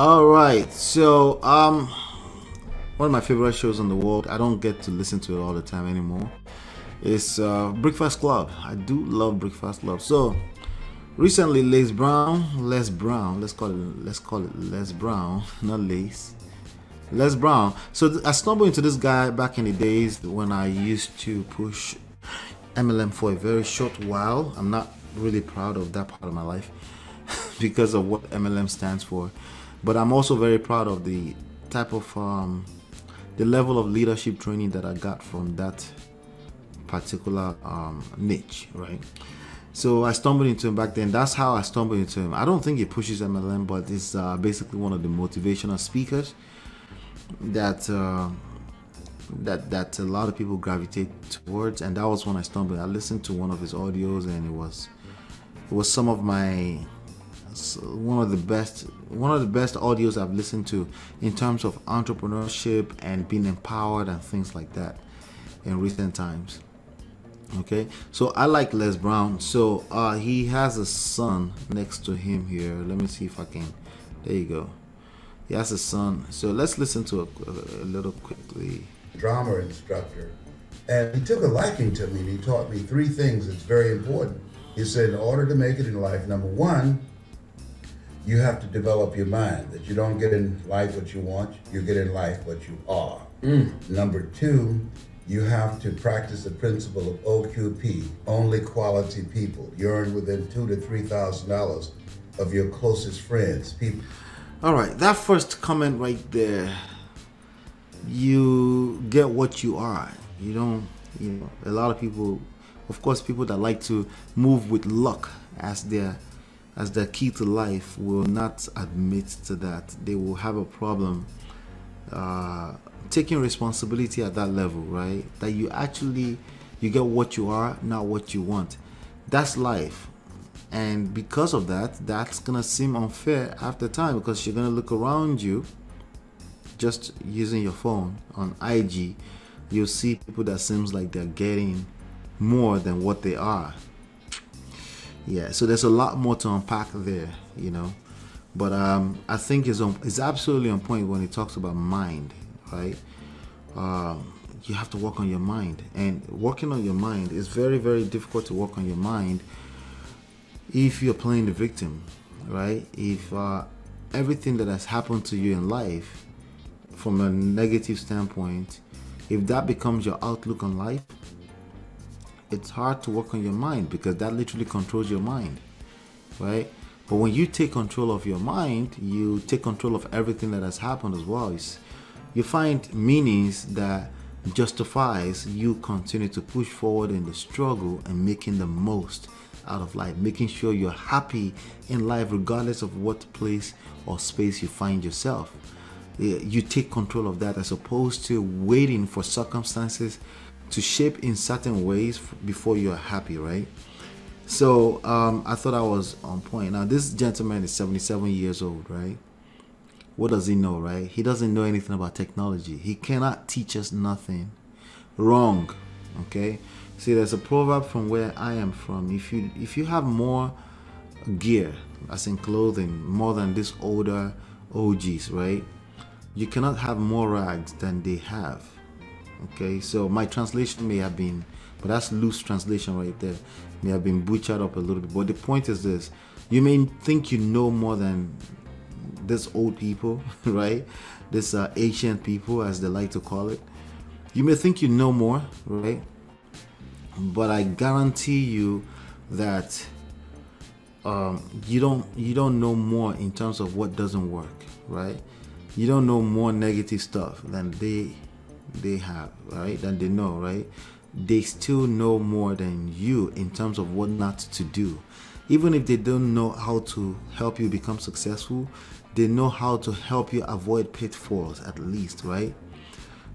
All right. So, one of my favorite shows in the world. I don't get to listen to it all the time anymore. It's Breakfast Club. I do love Breakfast Club. So, recently, Les Brown. Let's call it Les Brown, not Lace. Les Brown. So I stumbled into this guy back in the days when I used to push MLM for a very short while. I'm not really proud of that part of my life because of what MLM stands for, but I'm also very proud of the type of the level of leadership training that I got from that particular niche, right? So I stumbled into him back then. That's how I stumbled into him. I don't think he pushes MLM, but it's basically one of the motivational speakers that that a lot of people gravitate towards, and that was when I stumbled. I listened to one of his audios, and it was some of my one of the best audios I've listened to in terms of entrepreneurship and being empowered and things like that in recent times. Okay, so I like Les Brown. So he has a son next to him here. Let me see if I can. There you go. He has a son. So let's listen to it a little quickly. Drama instructor. And he took a liking to me and he taught me three things that's very important. He said, in order to make it in life, number one, you have to develop your mind, that you don't get in life what you want, you get in life what you are. Number two, you have to practice the principle of OQP, only quality people. You earn within $2,000 to $3,000 of your closest friends, people. All right, that first comment right there, you get what you are. You don't, a lot of people, of course, people that like to move with luck as their key to life will not admit to that. They will have a problem taking responsibility at that level, right? That you get what you are, not what you want. That's life. And because of that, that's gonna seem unfair after time, because you're gonna look around you, just using your phone on IG, you'll see people that seems like they're getting more than what they are. Yeah, so there's a lot more to unpack there, But I think it's absolutely on point when he talks about mind, right? You have to work on your mind, and working on your mind is very, very difficult to work on your mind if you're playing the victim, right? If everything that has happened to you in life, from a negative standpoint, if that becomes your outlook on life, it's hard to work on your mind, because that literally controls your mind, right? But when you take control of your mind, you take control of everything that has happened as well. You find meanings that justifies you continue to push forward in the struggle and making the most out of life, making sure you're happy in life regardless of what place or space you find yourself. You take control of that, as opposed to waiting for circumstances to shape in certain ways before you're happy, right? So I thought I was on point. Now, this gentleman is 77 years old, right? What does he know, right? He doesn't know anything about technology. He cannot teach us nothing. Wrong. Okay? See, there's a proverb from where I am from. If you have more gear, as in clothing, more than these older OGs, right? You cannot have more rags than they have. Okay? So my translation may have been, but that's loose translation right there, may have been butchered up a little bit. But the point is this: you may think you know more than these old people, right? This ancient people, as they like to call it. You may think you know more, right? But I guarantee you that you don't know more in terms of what doesn't work, right? You don't know more negative stuff than they have, right? Than they know, right? They still know more than you in terms of what not to do. Even if they don't know how to help you become successful, they know how to help you avoid pitfalls, at least, right?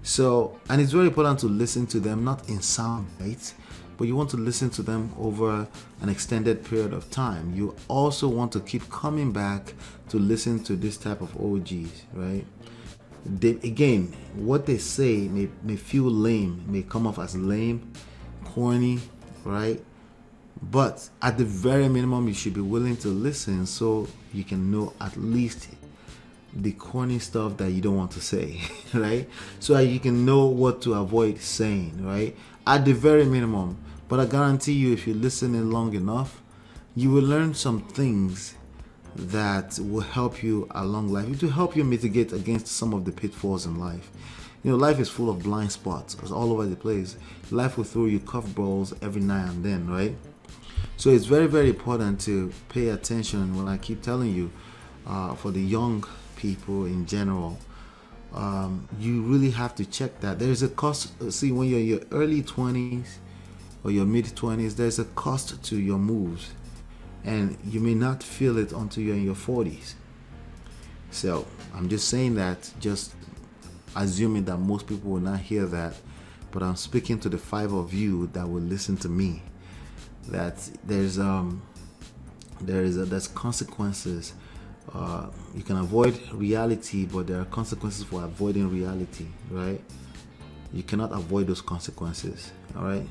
So, and it's very important to listen to them, not in sound bites, but you want to listen to them over an extended period of time. You also want to keep coming back to listen to this type of OGs, right? Again, what they say may feel lame, may come off as lame, corny, right? But at the very minimum, you should be willing to listen so you can know at least the corny stuff that you don't want to say, right? So that you can know what to avoid saying, right? At the very minimum. But I guarantee you, if you listen in long enough, you will learn some things that will help you along life. It will help you mitigate against some of the pitfalls in life. You know, life is full of blind spots. It's all over the place. Life will throw you curveballs every now and then, right? So it's very, very important to pay attention when I keep telling you, for the young people in general, you really have to check that. There's a cost. See, when you're in your early 20s or your mid 20s, there's a cost to your moves, and you may not feel it until you're in your 40s. So I'm just saying that, just assuming that most people will not hear that, but I'm speaking to the 5 of you that will listen to me, that there's consequences. You can avoid reality, but there are consequences for avoiding reality, right? You cannot avoid those consequences, all right?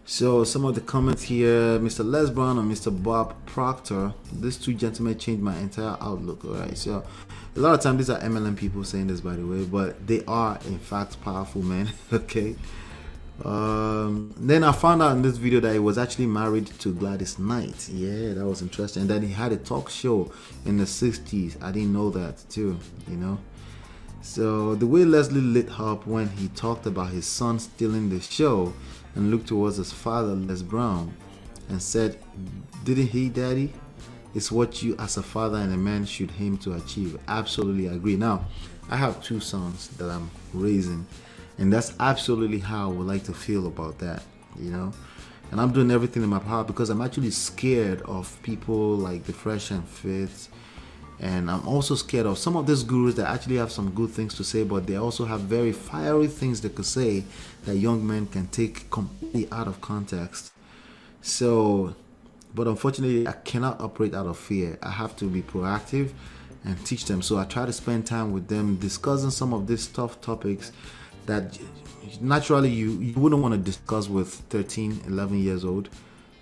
So some of the comments here, Mr. Les Brown and Mr. Bob Proctor, these two gentlemen changed my entire outlook, all right? So a lot of times these are MLM people saying this, by the way, but they are in fact powerful men, okay? Then I found out in this video that he was actually married to Gladys Knight. Yeah, that was interesting. And then he had a talk show in the 60s. I didn't know that too, you know. So the way Leslie lit up when he talked about his son stealing the show and looked towards his father, Les Brown, and said, "Didn't he, Daddy? It's what you as a father and a man should aim to achieve." Absolutely agree. Now, I have 2 sons that I'm raising, and that's absolutely how I would like to feel about that, you know. And I'm doing everything in my power because I'm actually scared of people like the Fresh and Fit. And I'm also scared of some of these gurus that actually have some good things to say, but they also have very fiery things they could say that young men can take completely out of context. So, but unfortunately, I cannot operate out of fear. I have to be proactive and teach them. So I try to spend time with them discussing some of these tough topics that naturally you wouldn't want to discuss with 13, 11 years old.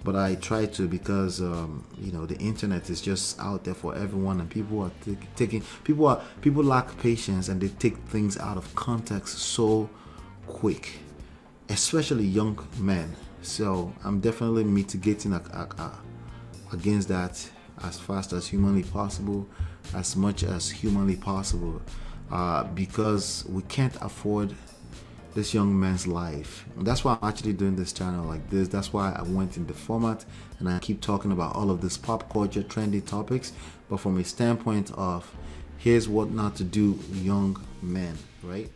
But I try to, because you know, the internet is just out there for everyone, and people are people lack patience, and they take things out of context so quick, especially young men. So I'm definitely mitigating against that as fast as humanly possible, as much as humanly possible, because we can't afford this young man's life. And that's why I'm actually doing this channel like this. That's why I went in the format, and I keep talking about all of this pop culture trendy topics, but from a standpoint of here's what not to do, young men, right?